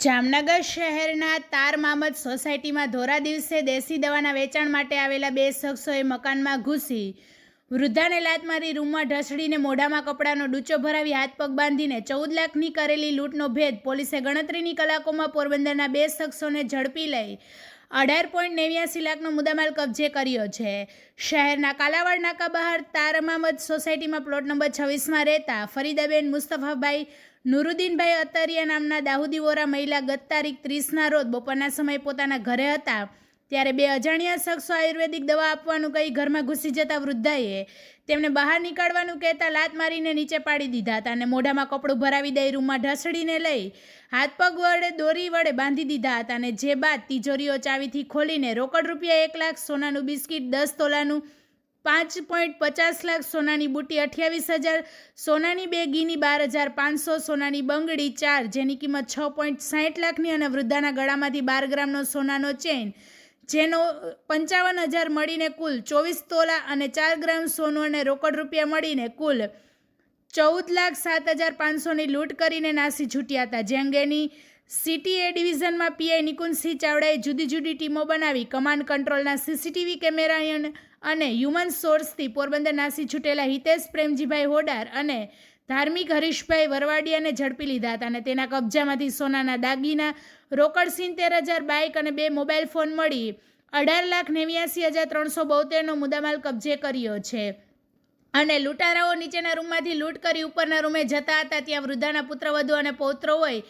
જામનગર શહેરના તાર મામદ સોસાયટીમાં ધોરા દિવસે દેશી દવાના વેચાણ માટે આવેલા બે શખ્સોએ મકાનમાં ઘૂસી વૃદ્ધાને લાત મારી રૂમમાં ઢસડીને મોઢામાં કપડાનો ડૂચો ભરાવી હાથ પગ બાંધીને 14 લાખની કરેલી લૂંટનો ભેદ. પોલીસે ગણતરીની કલાકોમાં પોરબંદરના બે શખ્સોને ઝડપી લઈ 18.89 લાખનો મુદ્દામાલ કબજે કર્યો છે. શહેરના કાલાવાડ નાકા બહાર તાર મામદ સોસાયટીમાં પ્લોટ નંબર 26માં રહેતા ફરીદાબેન મુસ્તફાભાઈ નુરુદ્દીનભાઈ અતરિયા નામના દાઉદી વોરા મહિલા ગત તારીખ 30ના રોજ બપોરના સમયે પોતાના ઘરે હતા ત્યારે બે અજાણ્યા શખ્સો આયુર્વેદિક દવા આપવાનું કહી ઘરમાં ઘૂસી જતા વૃદ્ધાએ તેમને બહાર નીકળવાનું કહેતા લાત મારીને નીચે પાડી દીધા હતા અને મોઢામાં કપડું ભરાવી દઈ રૂમમાં ઢસડીને લઈ હાથ પગ વડે દોરી વડે બાંધી દીધા હતા અને જે બાદ તિજોરીઓ ચાવીથી ખોલીને રોકડ રૂપિયા 1 લાખ, સોનાનું બિસ્કિટ 10 તોલાનું, 5.50 લાખ, સોનાની બુટ્ટી 28,000, સોનાની બે ગીની 12,500, સોનાની બંગડી 4 જેની કિંમત 6.60 લાખની અને વૃદ્ધાના ગળામાંથી 12 ગ્રામનો સોનાનો ચેન જેનો 55,000 મળીને કુલ 24 તોલા અને 4 ગ્રામ સોનું અને રોકડ રૂપિયા મળીને કુલ 14,07,500ની લૂંટ કરીને નાસી છૂટ્યા હતા. જે અંગેની સિટી એ ડિવિઝનમાં પીઆઈ નિકુંજસિંહ ચાવડાએ જુદી જુદી ટીમો બનાવી કમાન્ડ કંટ્રોલના સીસીટીવી કેમેરા અને હ્યુમન સોર્સથી પોરબંદર નાસી છૂટેલા હિતેશ પ્રેમજીભાઈ હોડાર અને ધાર્મિક હરીશભાઈ વરવાડિયાને ઝડપી લીધા હતા અને તેના કબજામાંથી સોનાના દાગીના, રોકડ 70,000, બાઇક અને 2 મોબાઈલ ફોન મળી 18,89,372નો મુદ્દામાલ કબજે કર્યો છે. અને લૂંટારાઓ નીચેના રૂમમાંથી લૂંટ કરી ઉપરના રૂમે જતા હતા ત્યાં વૃદ્ધાના પુત્રવધુ અને પૌત્રો હોય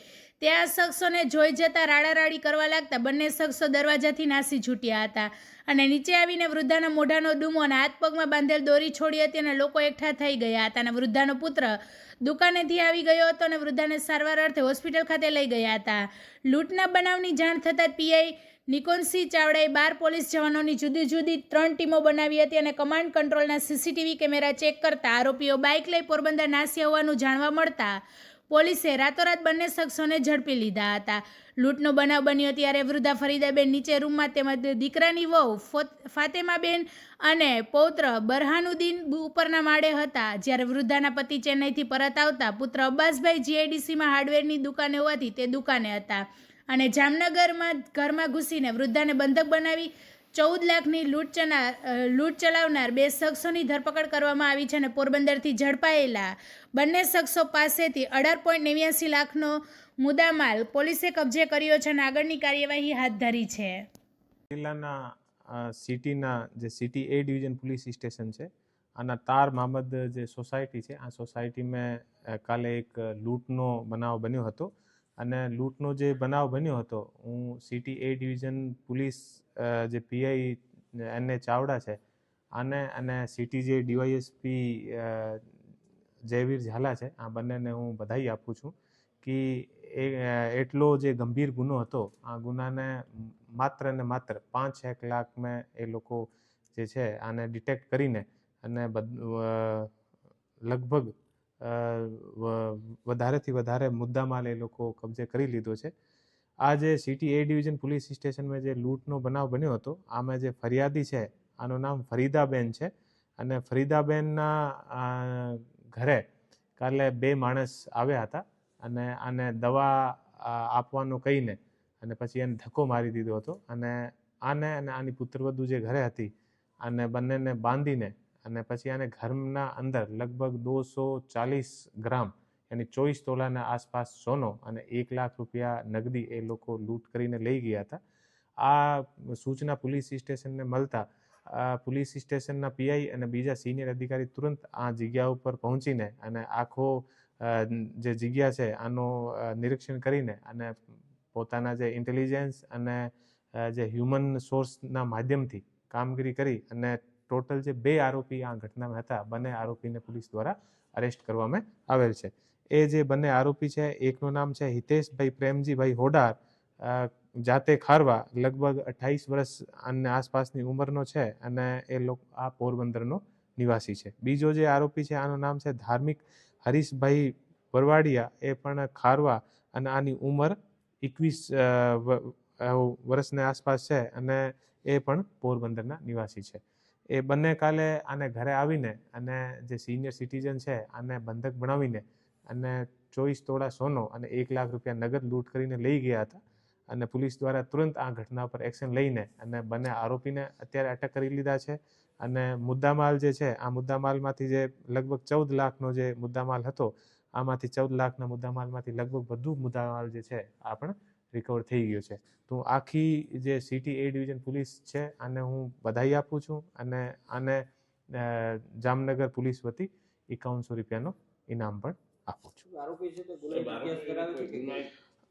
ત્યાં શખ્સોને જોઈ જતા રાડારાડી કરવા લાગતા બંને શખ્સો દરવાજાથી નાસી છૂટ્યા હતા અને નીચે આવીને વૃદ્ધાના મોઢાનો ડૂમો અને હાથ પગમાં બાંધેલ દોરી છોડી હતી અને લોકો એકઠા થઈ ગયા હતા અને વૃદ્ધાનો પુત્ર દુકાનેથી આવી ગયો હતો અને વૃદ્ધાને સારવાર અર્થે હોસ્પિટલ ખાતે લઈ ગયા હતા. લૂંટના બનાવની જાણ થતાં પીઆઈ નિકુંજસિંહ ચાવડાએ 12 પોલીસ જવાનોની જુદી જુદી 3 ટીમો બનાવી હતી અને કમાન્ડ કંટ્રોલના સીસીટીવી કેમેરા ચેક કરતા આરોપીઓ બાઇક લઈ પોરબંદર નાસ્યા હોવાનું જાણવા મળતા પોલીસે રાતોરાત બંને શખ્સોને ઝડપી લીધા હતા. લૂંટનો બનાવ બન્યો ત્યારે વૃદ્ધા ફરીદાબેન નીચે રૂમમાં તેમજ દીકરાની વહુ ફાતેમાબેન અને પૌત્ર બરહાનુદ્દીન ઉપરના માળે હતા જ્યારે વૃદ્ધાના પતિ ચેન્નઈથી પરત આવતા પુત્ર અબ્બાસભાઈ જીઆઈડીસીમાં હાર્ડવેરની દુકાને હોવાથી તે દુકાને હતા અને જામનગરમાં ઘરમાં ઘૂસીને વૃદ્ધાને બંધક બનાવી 14 લાખની લૂંટ ચલાવનાર બે શખ્સોની ધરપકડ કરવામાં આવી છે અને પોરબંદરથી ઝડપાયેલા બંને શખ્સો પાસેથી 18.89 લાખનો મુદ્દામાલ પોલીસે કબજે કર્યો છે અને આગળની કાર્યવાહી હાથ ધરી છે. જિલ્લાના સિટીના જે સિટી એ ડિવિઝન પોલીસ સ્ટેશન છે આના તાર મામદ જે સોસાયટી છે આ સોસાયટીમાં કાલે એક લૂંટનો બનાવ બન્યો હતો અને લૂંટનો જે બનાવ બન્યો હતો હું સિટી એ ડિવિઝન પોલીસ જે પીઆઈ એને ચાવડા છે આને અને સિટી જે ડીવાયએસપી જયવીર ઝાલા છે આ બંનેને હું બધાઈ આપું છું કે એટલો જે ગંભીર ગુનો હતો આ ગુનાને માત્ર ને માત્ર 5-1 લાખમાં એ લોકો જે છે આને ડિટેક્ટ કરીને અને લગભગ વધારેથી વધારે મુદ્દામાલ એ લોકો કબજે કરી લીધો છે. આ જે સિટી એ ડિવિઝન પોલીસ સ્ટેશનમાં જે લૂંટનો બનાવ બન્યો હતો આમાં જે ફરિયાદી છે આનું નામ ફરીદાબેન છે અને ફરીદાબેનના ઘરે કાલે 2 માણસ આવ્યા હતા અને આને દવા આપવાનું કહીને અને પછી એને ધક્કો મારી દીધો હતો અને આને અને આની પુત્રવધુ જે ઘરે હતી આને બંનેને બાંધીને અને પછી આને ઘરના અંદર લગભગ 240 ગ્રામ યાની 24 તોલાના આસપાસ સોનો અને 1 લાખ રૂપિયા નગદી એ લોકો લૂંટ કરીને લઈ ગયા હતા. આ સૂચના પોલીસ સ્ટેશનને મળતા પોલીસ સ્ટેશનના પીઆઈ અને બીજા સિનિયર અધિકારી તુરંત આ જગ્યા ઉપર પહોંચીને અને આખો જે જગ્યા છે આનો નિરીક્ષણ કરીને અને પોતાના જે ઇન્ટેલિજન્સ અને જે હ્યુમન સોર્સના માધ્યમથી કામગીરી કરી અને ટોટલ જે 2 આરોપી આ ઘટનામાં હતા બંને આરોપીને પોલીસ દ્વારા અરેસ્ટ કરવામાં આવેલ છે. એ જે બંને આરોપી છે એકનું નામ છે હિતેશભાઈ પ્રેમજીભાઈ હોડાર જાતે ખારવા લગભગ 28 વર્ષ અને આસપાસની ઉંમરનો છે અને એ લોકો આ પોરબંદરનો નિવાસી છે. બીજો જે આરોપી છે આનું નામ છે ધાર્મિક હરીશભાઈ વરવાડિયા એ પણ ખારવા અને આની ઉંમર 21 વર્ષની આસપાસ છે અને એ પણ પોરબંદરના નિવાસી છે. એ બંને કાલે આને ઘરે આવીને અને જે સિનિયર સિટીઝન છે આને બંધક બનાવીને અને 24 તોલા સોનો અને 1 લાખ રૂપિયા નગદ લૂંટ કરીને લઈ ગયા હતા અને પોલીસ દ્વારા તુરંત આ ઘટના પર એક્શન લઈને અને બંને આરોપીને અત્યારે અટક કરી લીધા છે અને મુદ્દામાલ જે છે આ મુદ્દામાલમાંથી જે લગભગ 14 લાખનો જે મુદ્દામાલ હતો આમાંથી 14 લાખના મુદ્દામાલમાંથી લગભગ બધું મુદ્દામાલ જે છે આ પણ રિકવર થઈ ગયો છે. તો આખી જે સિટી એ ડિવિઝન પોલીસ છે આને હું બધાઈ આપું છું અને આને જામનગર પોલીસ વતી 5100 રૂપિયાનો ઇનામ પણ આપું છું.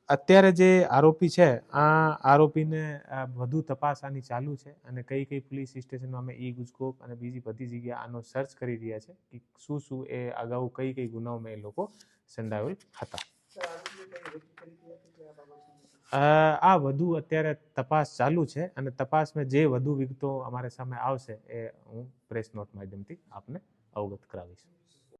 અત્યારે જે આરોપી છે આ આરોપીને વધુ તપાસ આની ચાલુ છે અને કઈ પોલીસ સ્ટેશનમાં અમે ઈ ગુજકોપ અને બીજી બધી જગ્યાએ આનો સર્ચ કરી રહ્યા છે કે શું એ અગાઉ કઈ ગુનાઓમાં એ લોકો સંડાવેલ હતા. આ વધુ અત્યારે તપાસ ચાલુ છે અને તપાસમાં જે વધુ વિગતો અમારે સામે આવશે એ હું પ્રેસ નોટ માધ્યમથી આપને અવગત કરાવીશ.